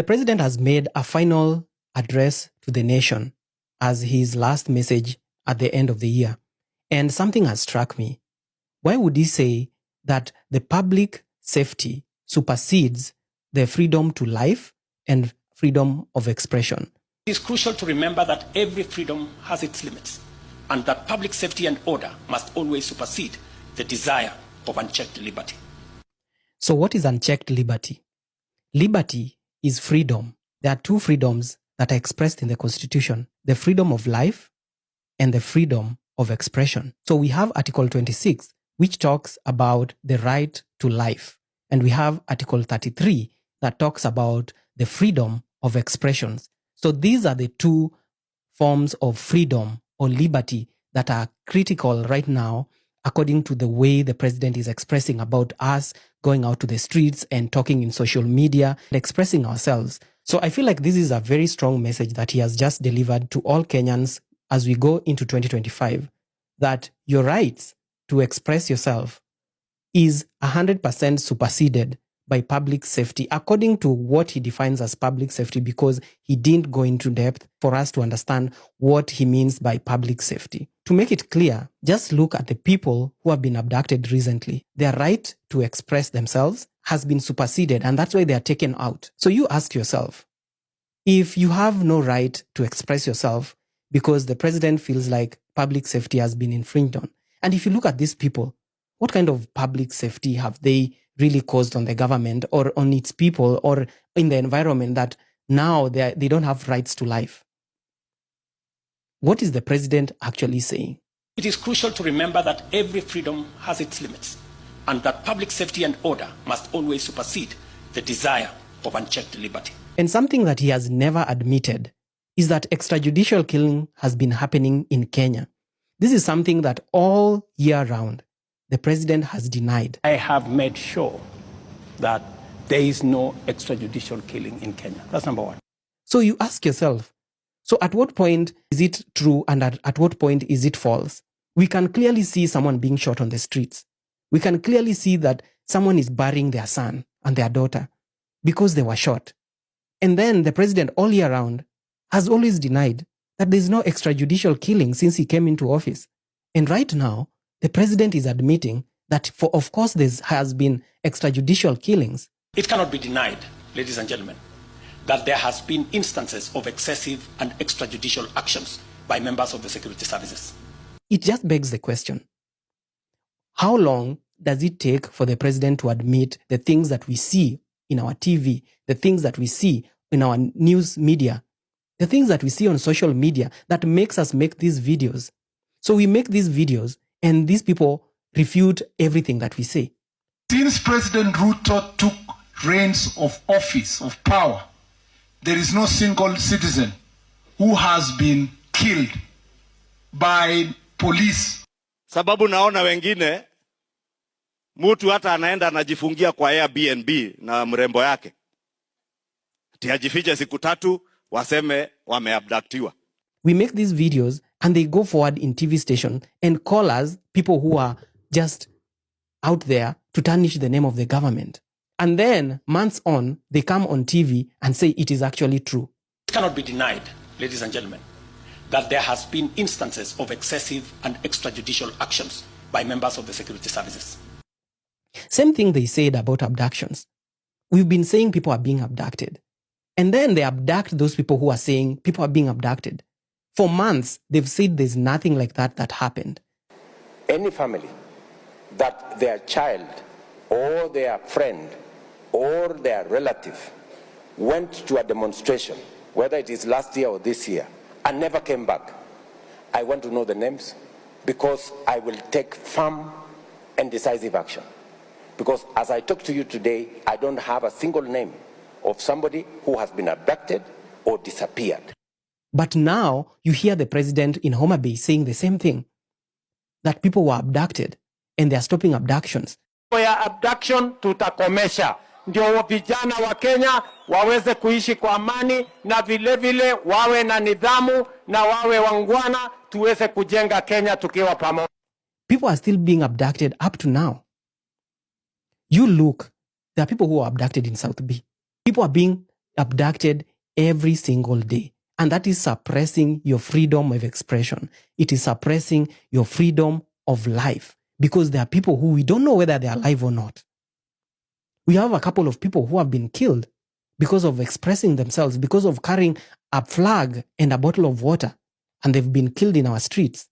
president has made a final address to the nation as his last message at the end of the year. And something has struck me. Why would he say that the public safety supersedes the freedom to life and freedom of expression? It is crucial to remember that every freedom has its limits, and that public safety and order must always supersede the desire of unchecked liberty. So what is unchecked liberty? Liberty is freedom. There are two freedoms that are expressed in the Constitution: the freedom of life and the freedom of expression. So we have Article 26, which talks about the right to life. And we have Article 33 that talks about the freedom of expressions. So these are the two forms of freedom or liberty that are critical right now, according to the way the president is expressing about us going out to the streets and talking in social media and expressing ourselves. So I feel like this is a very strong message that he has just delivered to all Kenyans as we go into 2025, that your rights to express yourself is 100% superseded by public safety, according to what he defines as public safety, because he didn't go into depth for us to understand what he means by public safety. To make it clear, just look at the people who have been abducted recently. Their right to express themselves has been superseded, and that's why they are taken out. So you ask yourself, if you have no right to express yourself because the president feels like public safety has been infringed on, and if you look at these people, what kind of public safety have they really caused on the government or on its people or in the environment that now they don't have rights to life? What is the president actually saying? It is crucial to remember that every freedom has its limits, and that public safety and order must always supersede the desire of unchecked liberty. And something that he has never admitted is that extrajudicial killing has been happening in Kenya. This is something that all year round the president has denied. I have made sure that there is no extrajudicial killing in Kenya. That's number one. So you ask yourself, so at what point is it true and at what point is it false? We can clearly see someone being shot on the streets. We can clearly see that someone is burying their son and their daughter because they were shot. And then the president all year round has always denied that there's no extrajudicial killing since he came into office. And right now, the president is admitting that, of course, there has been extrajudicial killings. It cannot be denied, ladies and gentlemen, that there has been instances of excessive and extrajudicial actions by members of the security services. It just begs the question, how long does it take for the president to admit the things that we see in our TV, the things that we see in our news media, the things that we see on social media that makes us make these videos? So we make these videos and these people refute everything that we say. Since President Ruto took reins of office, of power, there is no single citizen who has been killed by police. Sababu naona wengine, mtu hata anaenda anajifungia kwa Airbnb na mrembo yake. Tiajifiche siku 3 waseme wameabductiwa. We make these videos and they go forward in TV station and call us people who are just out there to tarnish the name of the government. And then months on, they come on TV and say it is actually true. It cannot be denied, ladies and gentlemen, that there has been instances of excessive and extrajudicial actions by members of the security services. Same thing they said about abductions. We've been saying people are being abducted. And then they abduct those people who are saying people are being abducted. For months, they've said there's nothing like that happened. Any family that their child or their friend or their relative went to a demonstration, whether it is last year or this year, and never came back, I want to know the names, because I will take firm and decisive action. Because as I talk to you today, I don't have a single name of somebody who has been abducted or disappeared. But now you hear the president in Homa Bay saying the same thing, that people were abducted and they are stopping abductions. Ya abduction tutakomesha, ndio vijana wa Kenya waweze kuishi kwa amani na vile vile wawe na nidhamu na wawe wangwana, tuweze kujenga Kenya tukiwa pamoja. People are still being abducted up to now. You look, there are people who are abducted in South B. People are being abducted every single day. And that is suppressing your freedom of expression. It is suppressing your freedom of life, because there are people who we don't know whether they are alive or not. We have a couple of people who have been killed because of expressing themselves, because of carrying a flag and a bottle of water, and they've been killed in our streets.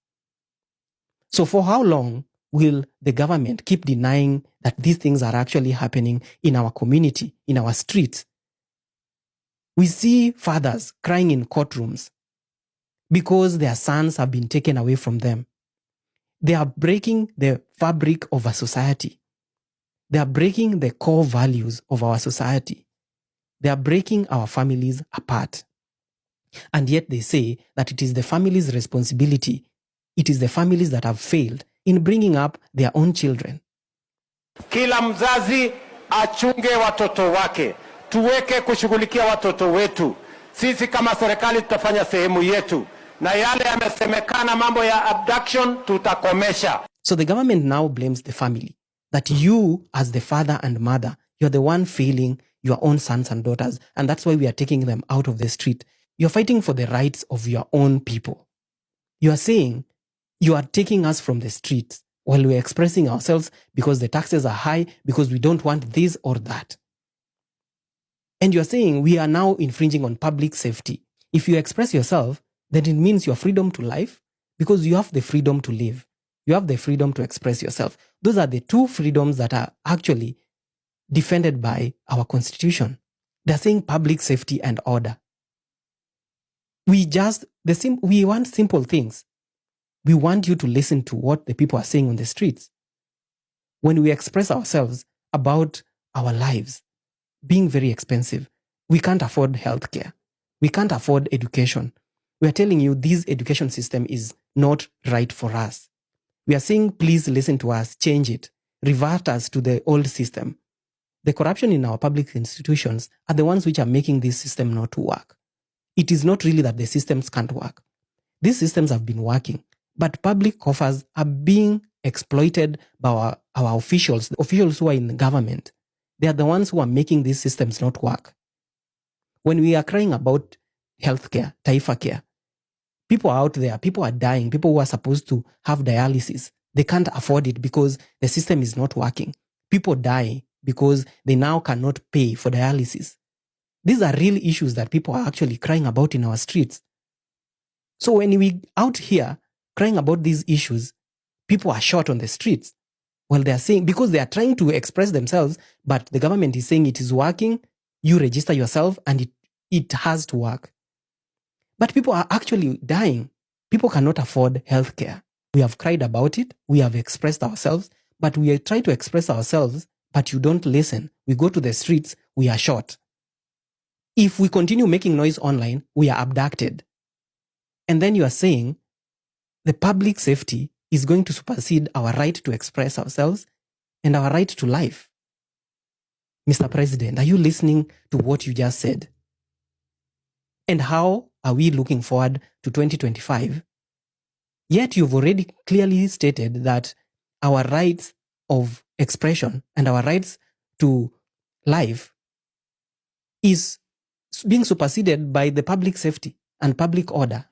So for how long will the government keep denying that these things are actually happening in our community, in our streets? We see fathers crying in courtrooms because their sons have been taken away from them. They are breaking the fabric of a society. They are breaking the core values of our society. They are breaking our families apart. And yet they say that it is the family's responsibility. It is the families that have failed in bringing up their own children. Kila mzazi achunge watoto wake. Tuweke kushughulikia watoto wetu. Sisi kama serikali tutafanya sehemu yetu. Na yale yamesemekana mambo ya abduction tutakomesha. So the government now blames the family. That you, as the father and mother, you're the one failing your own sons and daughters. And that's why we are taking them out of the street. You're fighting for the rights of your own people. You are saying you are taking us from the streets while we're expressing ourselves because the taxes are high, because we don't want this or that. And you're saying we are now infringing on public safety. If you express yourself, then it means your freedom to life, because you have the freedom to live. You have the freedom to express yourself. Those are the two freedoms that are actually defended by our constitution. They're saying public safety and order. We want simple things. We want you to listen to what the people are saying on the streets. When we express ourselves about our lives being very expensive, we can't afford healthcare. We can't afford education. We are telling you this education system is not right for us. We are saying, please listen to us, change it, revert us to the old system. The corruption in our public institutions are the ones which are making this system not to work. It is not really that the systems can't work. These systems have been working, but public coffers are being exploited by our officials, the officials who are in the government. They are the ones who are making these systems not work. When we are crying about healthcare, Taifa Care, people are out there, people are dying, people who are supposed to have dialysis. They can't afford it because the system is not working. People die because they now cannot pay for dialysis. These are real issues that people are actually crying about in our streets. So when we out here crying about these issues, people are shot on the streets. Well, they are saying, because they are trying to express themselves, but the government is saying it is working, you register yourself and it has to work. But people are actually dying. People cannot afford healthcare. We have cried about it. We have expressed ourselves, but we try to express ourselves, but you don't listen. We go to the streets, we are shot. If we continue making noise online, we are abducted. And then you are saying the public safety is going to supersede our right to express ourselves and our right to life. Mr. President, are you listening to what you just said? And how are we looking forward to 2025? Yet you've already clearly stated that our rights of expression and our rights to life is being superseded by the public safety and public order.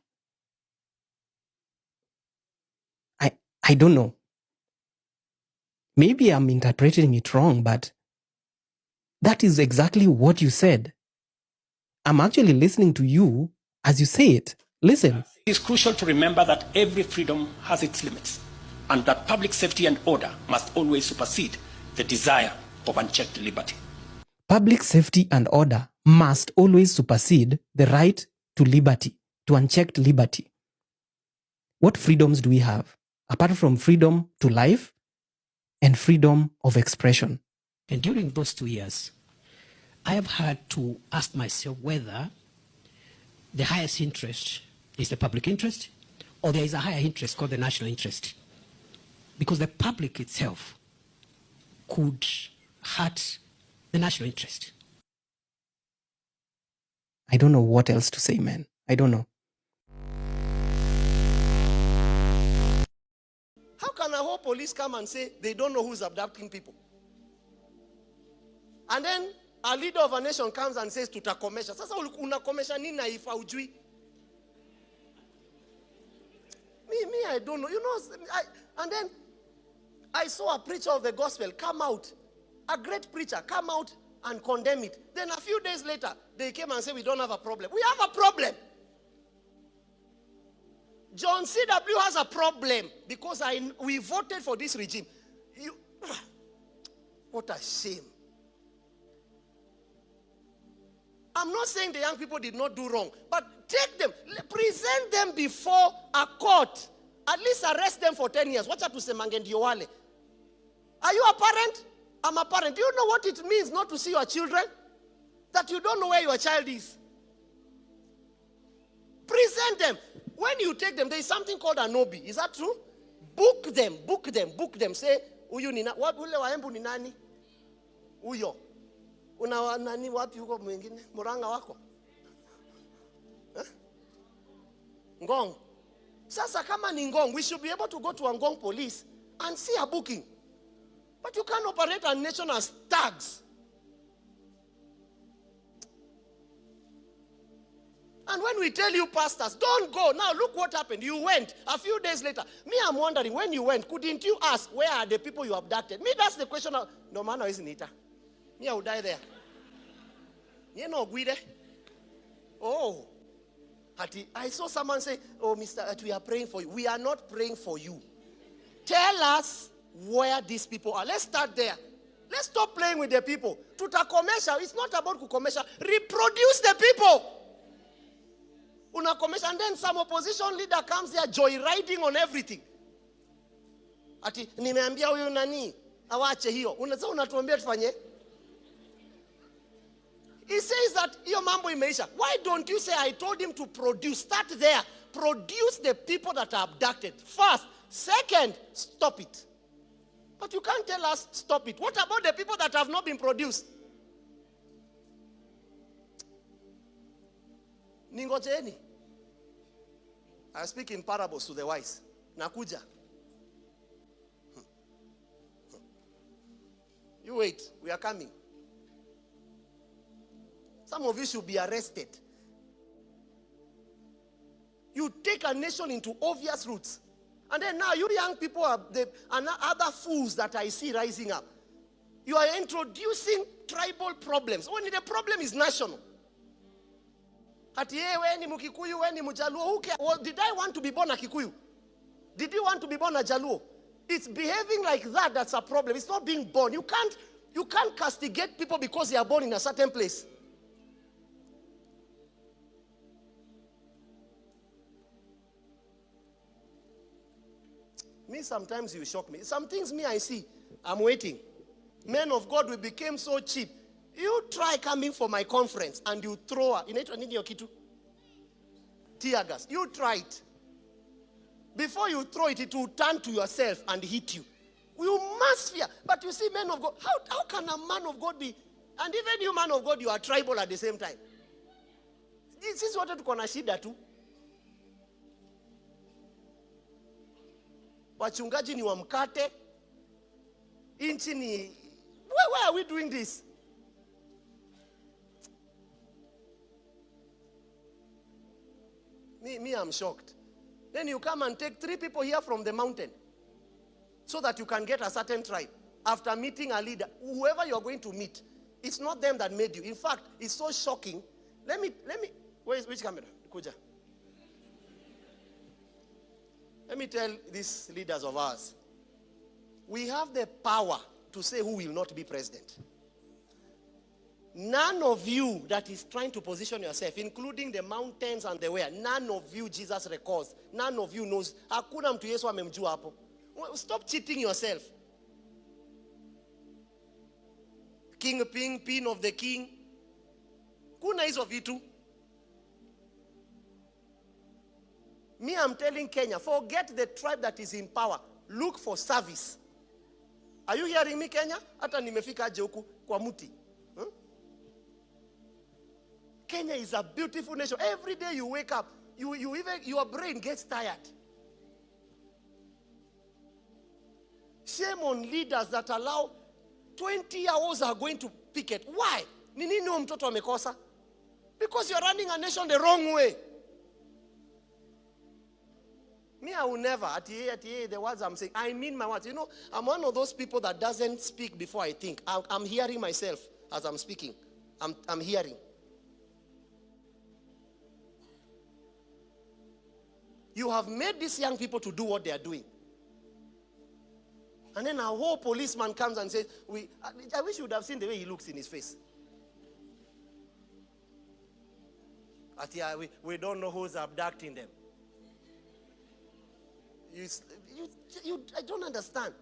I don't know. Maybe I'm interpreting it wrong, but that is exactly what you said. I'm actually listening to you as you say it. Listen. It is crucial to remember that every freedom has its limits, and that public safety and order must always supersede the desire of unchecked liberty. Public safety and order must always supersede the right to liberty, to unchecked liberty. What freedoms do we have, apart from freedom to life and freedom of expression? And during those 2 years, I have had to ask myself whether the highest interest is the public interest or there is a higher interest called the national interest. Because the public itself could hurt the national interest. I don't know what else to say, man. I don't know. How can a whole police come and say they don't know who's abducting people? And then a leader of a nation comes and says tutakomesha. Sasa unakomesha nini na if haujui? Me, I don't know. You know, and then I saw a preacher of the gospel come out, a great preacher, come out and condemn it. Then a few days later, they came and said, we don't have a problem. We have a problem. John C.W. has a problem because we voted for this regime. What a shame. I'm not saying the young people did not do wrong, but take them, present them before a court. At least arrest them for 10 years. Watch out to Semange ndio wale. Are you a parent? I'm a parent. Do you know what it means not to see your children? That you don't know where your child is. Present them. When you take them, there is something called an obi. Is that true? Book them, book them, book them. Say, uyu nina, ule waembu ni nani? Uyo. Una nani wapi huko mwingine? Muranga wako? Ngong. Sasa kama ni Ngong, we should be able to go to a Ngong police and see a booking. But you can't operate a nation as thugs. And when we tell you pastors, don't go. Now look what happened. You went. A few days later. Me, I'm wondering, when you went, couldn't you ask, where are the people you abducted? Me, that's the question. No man, isn't it? Me, I would die there. You know, Guide. Oh. I saw someone say, oh, Mr. We are praying for you. We are not praying for you. Tell us where these people are. Let's start there. Let's stop playing with the people. Tutakomesha. It's not about kukomesha. Reproduce the people. Unakomesha, and then some opposition leader comes there joyriding on everything. Ati nimeambia huyu nani awache hiyo. Unatuambia tufanye. He says that hiyo mambo imeisha. Why don't you say I told him to produce? Start there. Produce the people that are abducted. First. Second, stop it. But you can't tell us stop it. What about the people that have not been produced? Ningojeni. I speak in parables to the wise. Nakuja. You wait. We are coming. Some of you should be arrested. You take a nation into obvious routes. And then now you young people are and other fools that I see rising up. You are introducing tribal problems when the problem is national. Ati we ni Mukikuyu, we ni Mujaluo. Who cares? Well, did I want to be born a Kikuyu? Did you want to be born a Jaluo? It's behaving like that that's a problem. It's not being born. You can't castigate people because they are born in a certain place. Me, sometimes you shock me. Some things me I see, I'm waiting. Men of God, we became so cheap. You try coming for my conference and you throw tear gas. You try it. Before you throw it, it will turn to yourself and hit you. You must fear. But you see, men of God, how can a man of God be? And even you, man of God, you are tribal at the same time. This is what tuko na shida tu. Wachungaji ni wa mkate. Inchi ni... Why are we doing this? Me, I'm shocked. Then you come and take 3 people here from the mountain so that you can get a certain tribe. After meeting a leader, whoever you're going to meet, it's not them that made you. In fact, it's so shocking. Let me, which camera? Kuja. Let me tell these leaders of ours. We have the power to say who will not be president. None of you that is trying to position yourself, including the mountains and the where, none of you Jesus records. None of you knows. Hakuna mtu Yesu amemjua hapo. Stop cheating yourself. King pin of the king. Kuna hizo vitu. Me, I'm telling Kenya, forget the tribe that is in power. Look for service. Are you hearing me, Kenya? Hata nimefika aje huku kwa muti. Kenya is a beautiful nation. Every day you wake up, your brain gets tired. Shame on leaders that allow 20 hours are going to picket. Why? Ni nini huyo mtoto amekosa? Because you're running a nation the wrong way. Me, I will never, at the words I'm saying, I mean my words. You know, I'm one of those people that doesn't speak before I think. I'm hearing myself as I'm speaking. I'm hearing. You have made these young people to do what they are doing. And then a whole policeman comes and says, I wish you would have seen the way he looks in his face. We don't know who's abducting them. I don't understand.